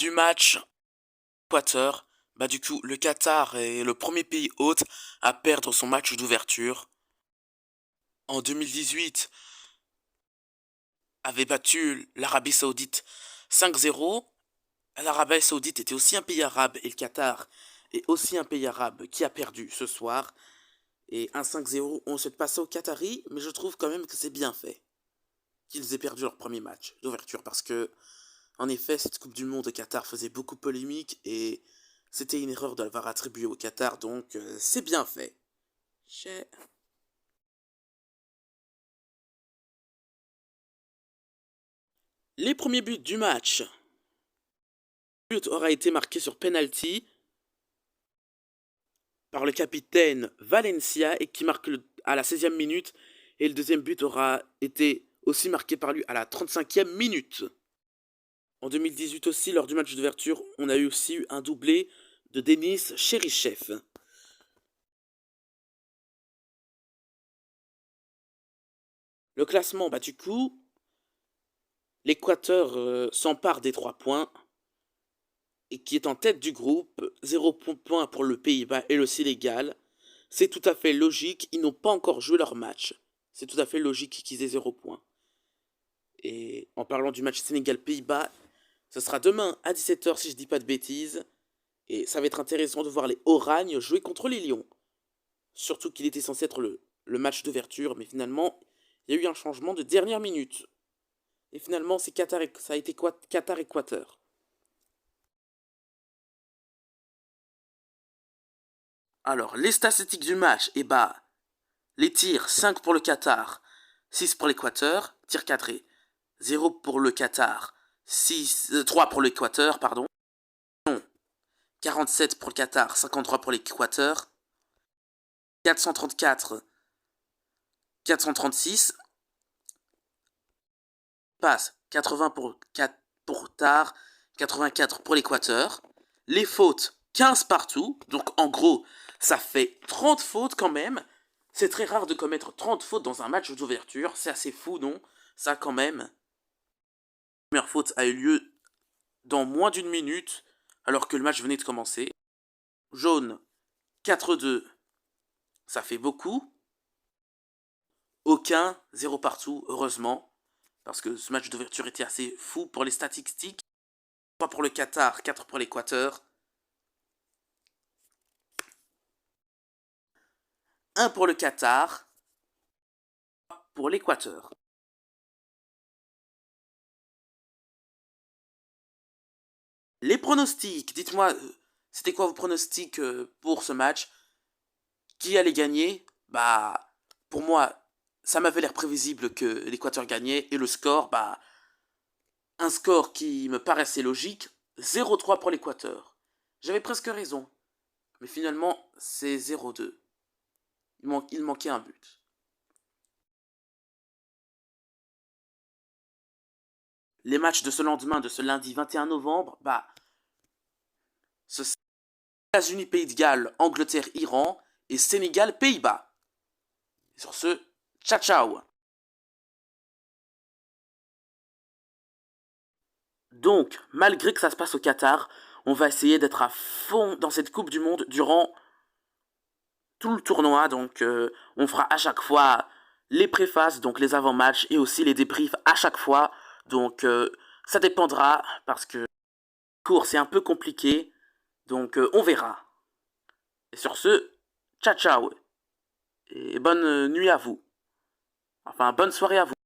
du match, Équateur. Du coup, le Qatar est le premier pays hôte à perdre son match d'ouverture. En 2018, avait battu l'Arabie Saoudite 5-0. L'Arabie Saoudite était aussi un pays arabe et le Qatar est aussi un pays arabe qui a perdu ce soir. Et un 5-0, on souhaite passer aux Qataris, mais je trouve quand même que c'est bien fait qu'ils aient perdu leur premier match d'ouverture parce que, en effet, cette Coupe du Monde au Qatar faisait beaucoup polémique et c'était une erreur de l'avoir attribuée au Qatar, donc c'est bien fait. Les premiers buts du match. Le but aura été marqué sur penalty par le capitaine Valencia et qui marque à la 16e minute. Et le deuxième but aura été aussi marqué par lui à la 35e minute. En 2018 aussi, lors du match d'ouverture, on a eu aussi un doublé de Denis Cherichev. Le classement, du coup, l'Équateur s'empare des 3 points et qui est en tête du groupe, 0 points pour le Pays-Bas et le Sénégal. C'est tout à fait logique, ils n'ont pas encore joué leur match. C'est tout à fait logique qu'ils aient 0 points. Et en parlant du match Sénégal-Pays-Bas, ce sera demain à 17h si je dis pas de bêtises. Et ça va être intéressant de voir les Oragnes jouer contre les Lions. Surtout qu'il était censé être le match d'ouverture, mais finalement, il y a eu un changement de dernière minute. Et finalement, ça a été Qatar-Équateur. Alors, les statistiques du match, les tirs, 5 pour le Qatar, 6 pour l'Équateur, tir cadré, 0 pour le Qatar, 3 pour l'Équateur, pardon. 47 pour le Qatar, 53 pour l'Équateur, 434, 436, passe, 80 pour Qatar, 84 pour l'Équateur, les fautes, 15 partout, donc en gros, ça fait 30 fautes quand même. C'est très rare de commettre 30 fautes dans un match d'ouverture, c'est assez fou, non? Ça quand même. La première faute a eu lieu dans moins d'une minute, alors que le match venait de commencer. Jaune, 4-2, ça fait beaucoup. Aucun, 0 partout, heureusement, parce que ce match d'ouverture était assez fou pour les statistiques. 3 pour le Qatar, 4 pour l'Équateur. 1 pour le Qatar, pour l'Équateur. Les pronostics, dites-moi, c'était quoi vos pronostics pour ce match? Qui allait gagner? Pour moi, ça m'avait l'air prévisible que l'Équateur gagnait, et le score, un score qui me paraissait logique, 0-3 pour l'Équateur. J'avais presque raison, mais finalement, c'est 0-2. Il manquait un but. Les matchs de ce lendemain, de ce lundi 21 novembre, ce sont États-Unis, Pays de Galles, Angleterre, Iran et Sénégal, Pays-Bas. Sur ce, ciao ciao. Donc, malgré que ça se passe au Qatar, on va essayer d'être à fond dans cette Coupe du Monde durant tout le tournoi. Donc, on fera à chaque fois les préfaces, donc les avant-matchs et aussi les débriefs à chaque fois. Donc, ça dépendra parce que le cours c'est un peu compliqué. Donc, on verra. Et sur ce, ciao ciao. Et bonne nuit à vous. Enfin, bonne soirée à vous.